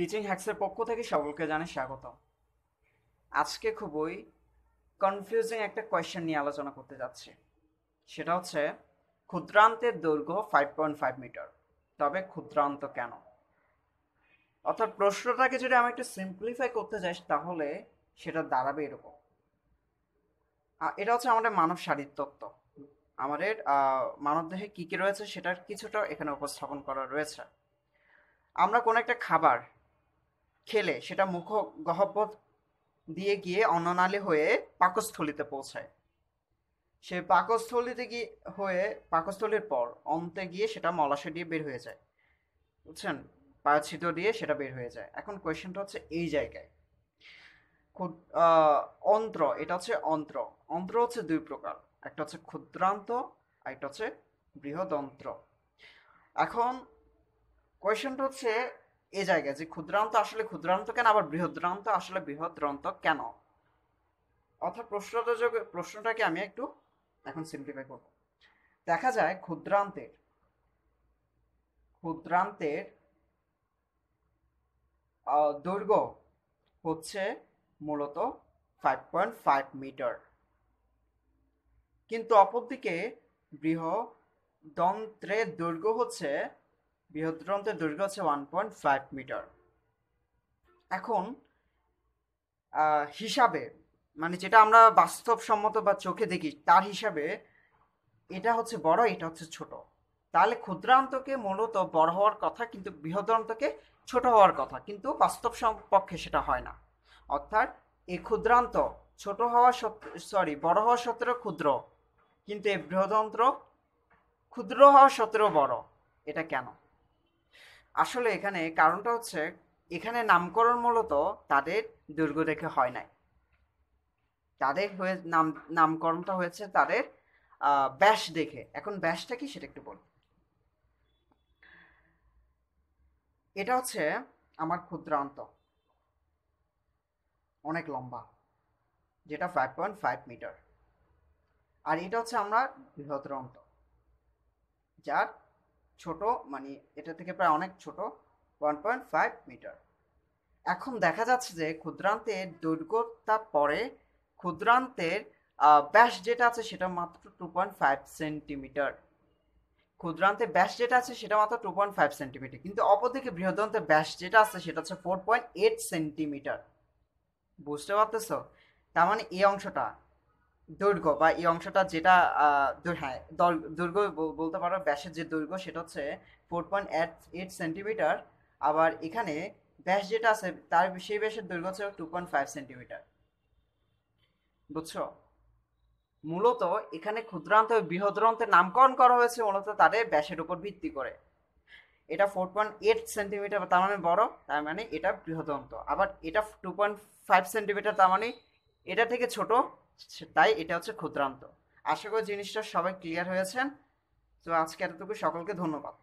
Teaching হ্যাক্সের পক্ষ থেকে সকলকে জানাই স্বাগত। আজকে খুবই কনফিউজিং একটা কোয়েশ্চেন নিয়ে আলোচনা করতে যাচ্ছি। সেটা হচ্ছে ক্ষুদ্রান্তের দৈর্ঘ্য 5.5 মিটার, তবে ক্ষুদ্রান্ত কেন? অর্থাৎ প্রশ্নটাকে যদি আমি একটু সিম্পলিফাই করতে যাই তাহলে সেটা দাঁড়াবে এরকম। এটা হচ্ছে আমাদের মানব শারীরতত্ত্ব। আমাদের মানবদেহে কী কী রয়েছে সেটার কিছুটা এখানে উপস্থাপন করা রয়েছে। আমরা কোনো একটা খাবার খেলে সেটা মুখ গহ্বর দিয়ে গিয়ে অন্ননালী হয়ে পাকস্থলীতে পৌঁছায়। সে পাকস্থলীতে গিয়ে পাকস্থলীর পর অন্তে গিয়ে সেটা মলাশয় দিয়ে বের হয়ে যায়, বুঝছেন? পায়ুছিদ্র দিয়ে সেটা বের হয়ে যায়। এখন কোয়েশ্চেনটা হচ্ছে এই জায়গায় অন্ত্র, এটা হচ্ছে অন্ত্র। অন্ত্র হচ্ছে দুই প্রকার, একটা হচ্ছে ক্ষুদ্রান্ত আর একটা হচ্ছে বৃহদন্ত্র। এখন কোয়েশ্চেনটা হচ্ছে এই জায়গায় যে ক্ষুদ্রান্ত আসলে ক্ষুদ্রান্ত কেন, আবার বৃহদ্রান্ত আসলে বৃহদ্রান্ত কেন। অর্থাৎ প্রশ্নটাকে আমি একটু এখন সিম্পলিফাই করব। দেখা যায় ক্ষুদ্রান্তের ক্ষুদ্রান্তের দৈর্ঘ্য হচ্ছে মূলত 5.5 মিটার, কিন্তু অপরদিকে বৃহদন্ত্রের দৈর্ঘ্য হচ্ছে 1.5 মিটার। এখন হিসাবে মানে যেটা আমরা বাস্তবসম্মত বা চোখে দেখি তার হিসাবে এটা হচ্ছে বড়, এটা হচ্ছে ছোট। তাহলে ক্ষুদ্রান্তকে মূলত বড় হওয়ার কথা, কিন্তু বৃহদান্তকে ছোট হওয়ার কথা, কিন্তু বাস্তব পক্ষে সেটা হয় না। অর্থাৎ এই ক্ষুদ্রান্ত ছোট হওয়া বড় হওয়া সত্ত্বেও ক্ষুদ্র, কিন্তু এই বৃহদন্ত্র ক্ষুদ্র হওয়া সত্ত্বেও বড়। এটা কেন? আসলে এখানে কারণটা হচ্ছে এখানে নামকরণ মূলত তাদের দৈর্ঘ্য দেখে হয় নাই। তাদের নামকরণটা হয়েছে তাদের ব্যাস দেখে। এখন ব্যাসটা কি সেটা একটু বল। এটা হচ্ছে আমার ক্ষুদ্রান্ত, অনেক লম্বা, যেটা 5.5 মিটার। আর এটা হচ্ছে আমরা বৃহদ্রন্ত, যার ছোট মানে এটা থেকে প্রায় অনেক ছোট, 1.5 মিটার। এখন দেখা যাচ্ছে যে ক্ষুদ্রান্তের দৈর্ঘ্যটা পরে ক্ষুদ্রান্তের ব্যাস যেটা আছে সেটা মাত্র 2.5 সেন্টিমিটার। ক্ষুদ্রান্তের ব্যাস যেটা আছে সেটা মাত্র 2.5 সেন্টিমিটার, কিন্তু অপরদিকে বৃহদন্তের ব্যাস যেটা আছে সেটা হচ্ছে 4.8 সেন্টিমিটার। বুঝতে পারতেছো? তার মানে এই অংশটা দৈর্ঘ্য বা এই অংশটা যেটা হ্যাঁ দৈর্ঘ্য বলতে পারো, ব্যাসের যে দৈর্ঘ্য সেটা হচ্ছে 4.8 সেন্টিমিটার। আবার এখানে ব্যাস যেটা আছে তার সেই ব্যাসের দৈর্ঘ্য হচ্ছে 2.5 সেন্টিমিটার। বুঝছো? মূলত এখানে ক্ষুদ্রান্ত ও বৃহদ্রান্তের নামকরণ করা হয়েছে মূলত তাদের ব্যাসের উপর ভিত্তি করে। এটা 4.8 সেন্টিমিটার, তার মানে বড়, তার মানে এটা বৃহদন্ত। আবার এটা 2.5 সেন্টিমিটার, তার মানে এটা থেকে ছোট, তাই এটা হচ্ছে ক্ষুদ্রান্ত। আশা করি জিনিসটা সবাই ক্লিয়ার হয়েছেন। তো আজকে এতটুকু, সকলকে ধন্যবাদ।